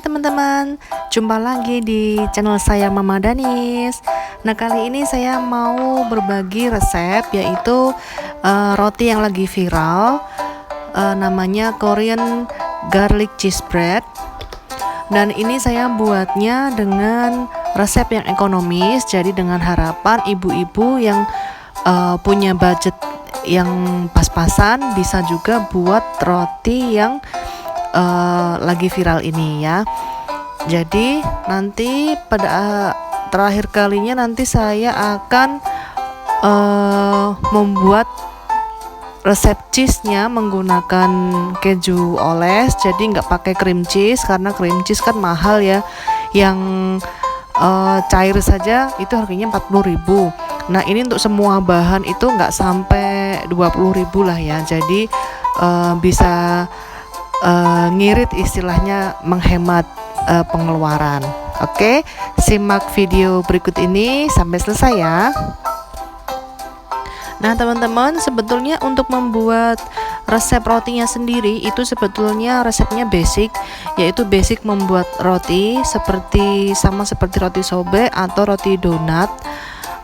Hai teman-teman, jumpa lagi di channel saya Mama Danis. Nah, kali ini saya mau berbagi resep, yaitu roti yang lagi viral, namanya Korean garlic cheese bread. Dan ini saya buatnya dengan resep yang ekonomis, jadi dengan harapan ibu-ibu yang punya budget yang pas-pasan bisa juga buat roti yang lagi viral ini ya. Jadi nanti pada terakhir kalinya nanti saya akan membuat resep cheese-nya menggunakan keju oles, jadi nggak pakai cream cheese karena cream cheese kan mahal ya. Yang cair saja itu harganya 40.000. Nah, ini untuk semua bahan itu nggak sampai 20.000 lah ya. Jadi bisa ngirit, istilahnya menghemat pengeluaran. Oke, simak video berikut ini sampai selesai ya. Nah teman-teman, sebetulnya untuk membuat resep rotinya sendiri itu sebetulnya resepnya basic, yaitu basic membuat roti sama seperti roti sobe atau roti donat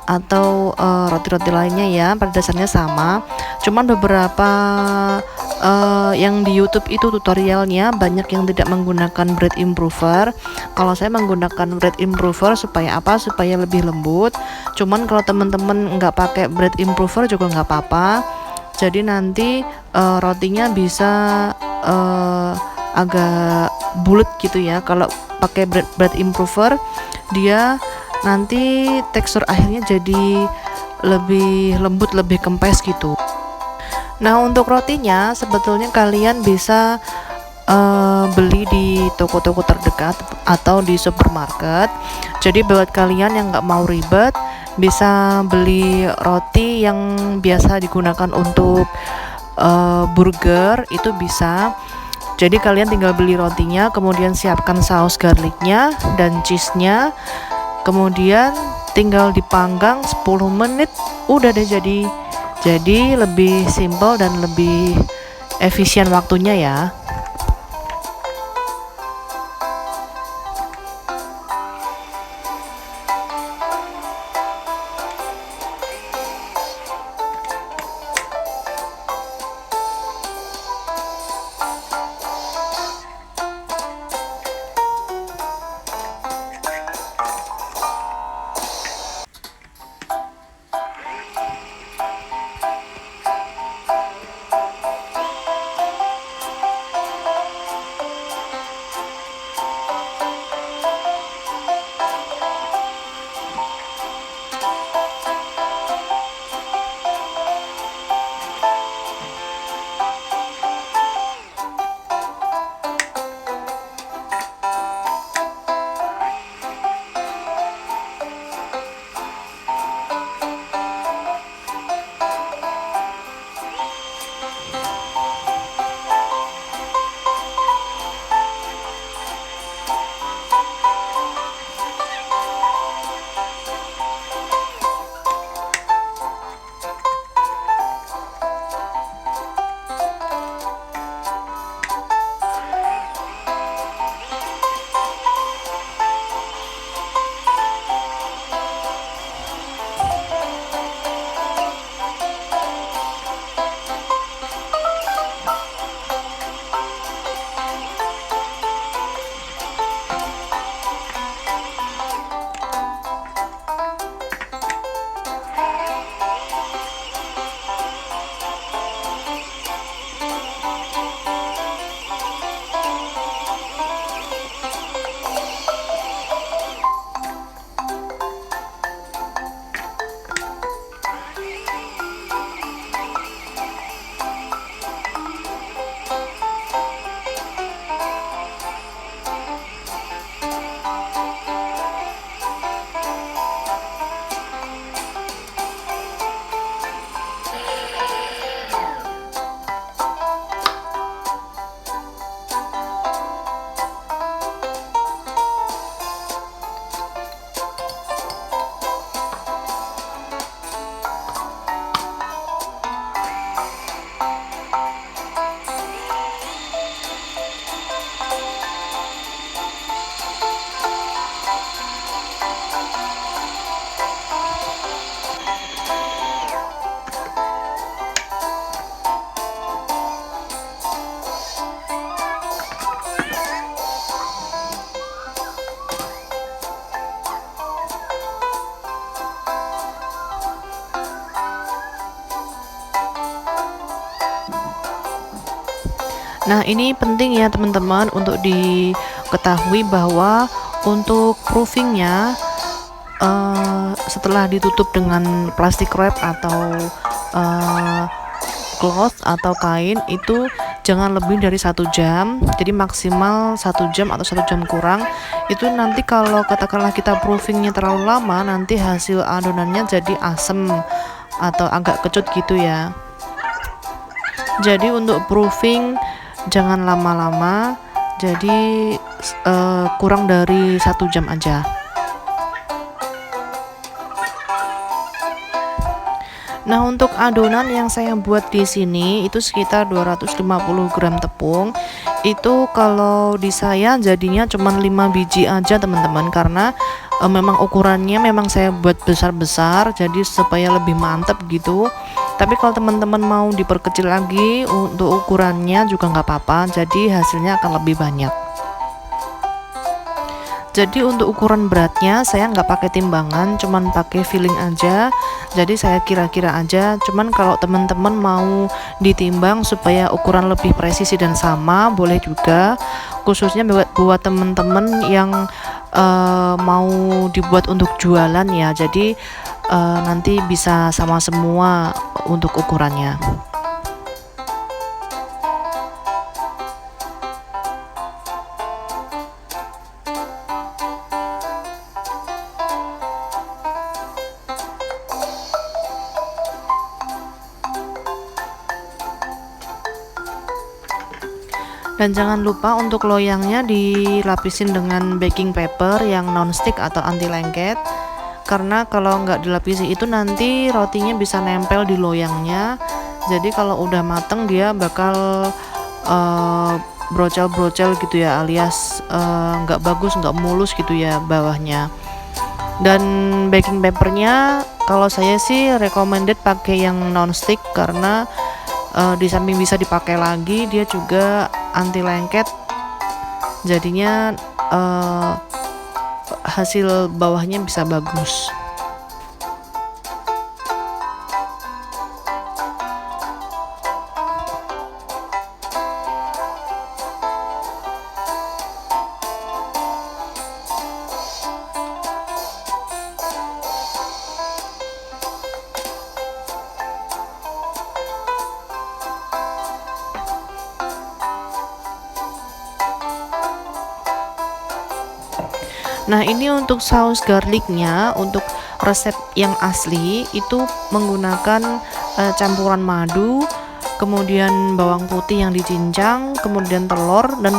atau roti-roti lainnya ya, pada dasarnya sama. Cuman beberapa yang di YouTube itu tutorialnya banyak yang tidak menggunakan bread improver. Kalau saya menggunakan bread improver supaya apa? Supaya lebih lembut. Cuman kalau teman-teman nggak pakai bread improver juga nggak apa-apa. Jadi nanti rotinya bisa agak bulat gitu ya. Kalau pakai bread improver, dia nanti tekstur akhirnya jadi lebih lembut, lebih kempes gitu. Nah, untuk rotinya sebetulnya kalian bisa beli di toko-toko terdekat atau di supermarket. Jadi buat kalian yang nggak mau ribet, bisa beli roti yang biasa digunakan untuk burger, itu bisa. Jadi kalian tinggal beli rotinya, kemudian siapkan saus garlicnya dan cheese-nya, kemudian tinggal dipanggang 10 menit, udah deh jadi lebih simple dan lebih efisien waktunya ya. Nah, ini penting ya teman-teman untuk diketahui bahwa untuk proofingnya setelah ditutup dengan plastik wrap atau uh, cloth atau kain itu jangan lebih dari 1 jam, jadi maksimal 1 jam atau 1 jam kurang. Itu nanti kalau katakanlah kita proofingnya terlalu lama, nanti hasil adonannya jadi asem atau agak kecut gitu ya. Jadi untuk proofing jangan lama-lama, jadi kurang dari 1 jam aja. Nah, untuk adonan yang saya buat di sini itu sekitar 250 gram tepung. Itu kalau di saya jadinya cuma 5 biji aja teman-teman, karena memang ukurannya memang saya buat besar-besar jadi supaya lebih mantap gitu. Tapi kalau teman-teman mau diperkecil lagi untuk ukurannya juga nggak apa-apa, jadi hasilnya akan lebih banyak. Jadi untuk ukuran beratnya saya nggak pakai timbangan, cuman pakai feeling aja. Jadi saya kira-kira aja. Cuman kalau teman-teman mau ditimbang supaya ukuran lebih presisi dan sama, boleh juga. Khususnya buat teman-teman yang mau dibuat untuk jualan ya. Jadi nanti bisa sama semua untuk ukurannya. Dan jangan lupa untuk loyangnya dilapisin dengan baking paper yang non-stick atau anti lengket, karena kalau nggak dilapisi itu nanti rotinya bisa nempel di loyangnya. Jadi kalau udah mateng dia bakal brocel-brocel gitu ya, alias nggak bagus, nggak mulus gitu ya bawahnya. Dan baking papernya kalau saya sih recommended pakai yang non-stick, karena di samping bisa dipakai lagi, dia juga anti lengket, jadinya hasil bawahnya bisa bagus. Nah, ini untuk saus garlicnya, untuk resep yang asli itu menggunakan campuran madu, kemudian bawang putih yang dicincang, kemudian telur dan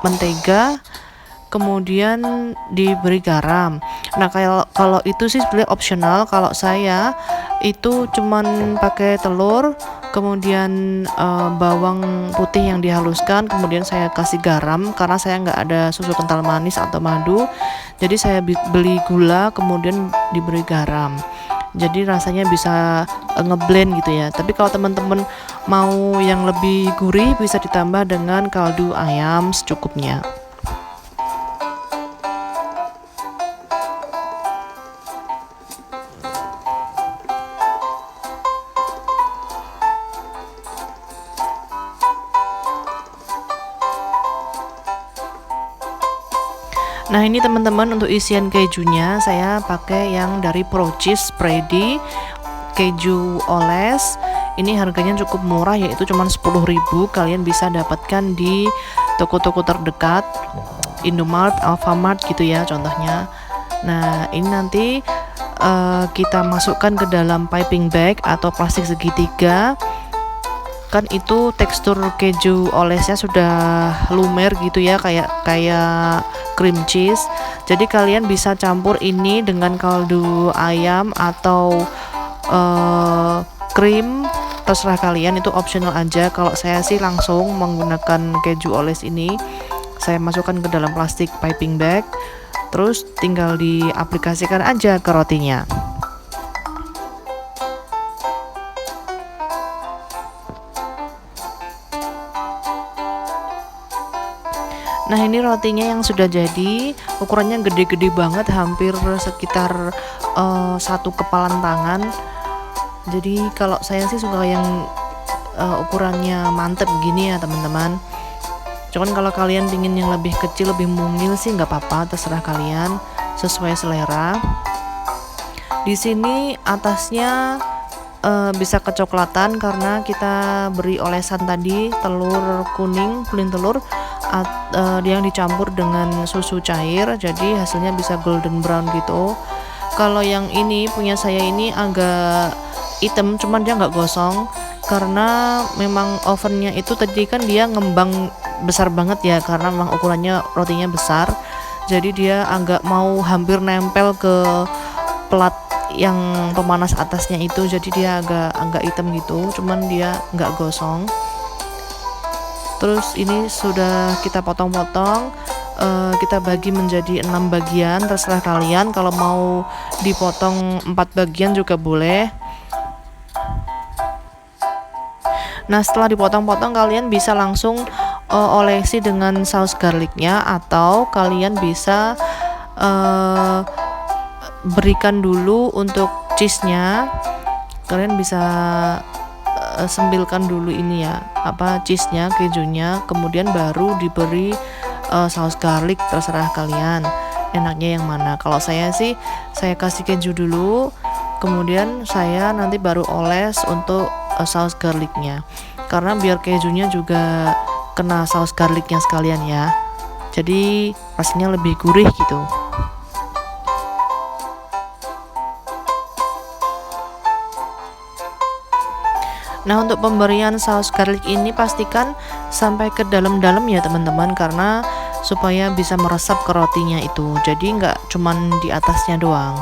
mentega, kemudian diberi garam. Nah, kalau itu sih sebenarnya opsional. Kalau saya itu cuman pakai telur, kemudian bawang putih yang dihaluskan, kemudian saya kasih garam karena saya nggak ada susu kental manis atau madu. Jadi saya beli gula kemudian diberi garam. Jadi rasanya bisa ngeblend gitu ya. Tapi kalau teman-teman mau yang lebih gurih bisa ditambah dengan kaldu ayam secukupnya. Nah, ini teman-teman untuk isian kejunya saya pakai yang dari Procis Spready keju oles. Ini harganya cukup murah, yaitu cuma 10.000. Kalian bisa dapatkan di toko-toko terdekat, Indomart, Alfamart gitu ya contohnya. Nah, ini nanti kita masukkan ke dalam piping bag atau plastik segitiga. Kan itu tekstur keju olesnya sudah lumer gitu ya, kayak cream cheese. Jadi kalian bisa campur ini dengan kaldu ayam atau krim, terserah kalian, itu optional aja. Kalau saya sih langsung menggunakan keju oles ini, saya masukkan ke dalam plastik piping bag, terus tinggal diaplikasikan aja ke rotinya. Nah, ini rotinya yang sudah jadi, ukurannya gede-gede banget, hampir sekitar satu kepalan tangan. Jadi kalau saya sih suka yang ukurannya mantep gini ya teman-teman. Cuman kalau kalian pingin yang lebih kecil, lebih mungil sih nggak apa-apa, terserah kalian, sesuai selera. Di sini atasnya bisa kecoklatan karena kita beri olesan tadi telur kuning telur yang dicampur dengan susu cair, jadi hasilnya bisa golden brown gitu. Kalau yang ini punya saya ini agak hitam, cuman dia nggak gosong karena memang ovennya itu tadi kan dia ngembang besar banget ya, karena memang ukurannya rotinya besar, jadi dia agak mau hampir nempel ke plat yang pemanas atasnya itu, jadi dia agak hitam gitu, cuman dia nggak gosong. Terus ini sudah kita potong-potong, kita bagi menjadi 6 bagian, terserah kalian, kalau mau dipotong 4 bagian juga boleh. Nah setelah dipotong-potong kalian bisa langsung olesi dengan saus garlicnya, atau kalian bisa berikan dulu untuk cheese-nya. Kalian bisa sembilkan dulu ini ya, cheese-nya, kejunya, kemudian baru diberi saus garlic, terserah kalian enaknya yang mana. Kalau saya sih saya kasih keju dulu, kemudian saya nanti baru oles untuk saus garlicnya, karena biar kejunya juga kena saus garlicnya sekalian ya, jadi rasanya lebih gurih gitu. Nah untuk pemberian saus garlic ini pastikan sampai ke dalam-dalam ya teman-teman, karena supaya bisa meresap ke rotinya itu, jadi nggak cuman di atasnya doang.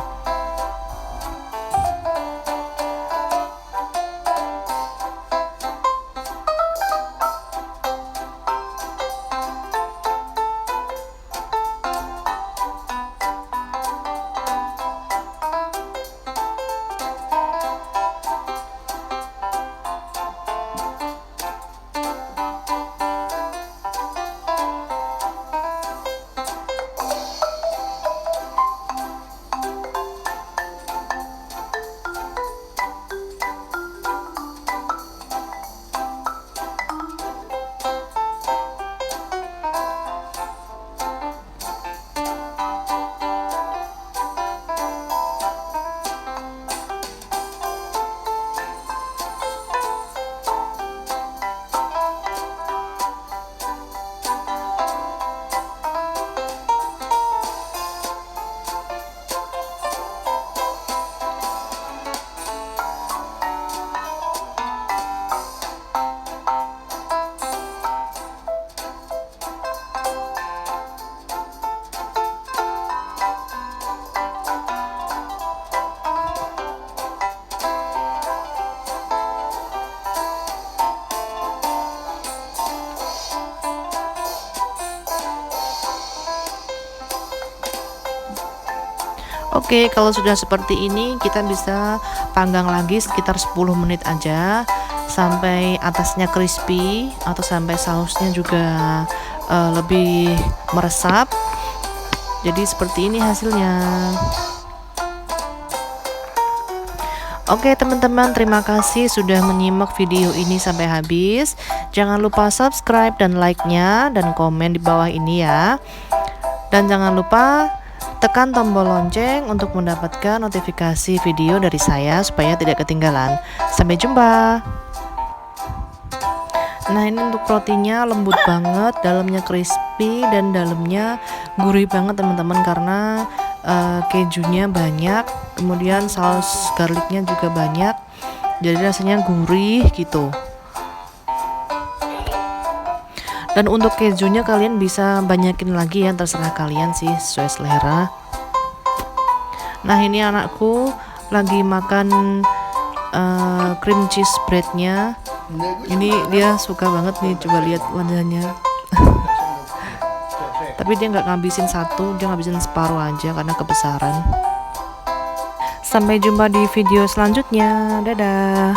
Oke, kalau sudah seperti ini kita bisa panggang lagi sekitar 10 menit aja sampai atasnya crispy atau sampai sausnya juga lebih meresap. Jadi seperti ini hasilnya. Oke teman-teman, terima kasih sudah menyimak video ini sampai habis. Jangan lupa subscribe dan like-nya dan komen di bawah ini ya. Dan jangan lupa tekan tombol lonceng untuk mendapatkan notifikasi video dari saya supaya tidak ketinggalan. Sampai jumpa. Nah ini untuk rotinya lembut banget, dalamnya crispy dan dalamnya gurih banget teman-teman, karena kejunya banyak, kemudian saus garlicnya juga banyak, jadi rasanya gurih gitu. Dan untuk kejunya kalian bisa banyakin lagi ya, terserah kalian sih, sesuai selera. Nah ini anakku lagi makan cream cheese breadnya. Ini dia suka banget nih, coba lihat wajahnya. Tapi dia nggak ngabisin satu, dia ngabisin separuh aja karena kebesaran. Sampai jumpa di video selanjutnya, dadah.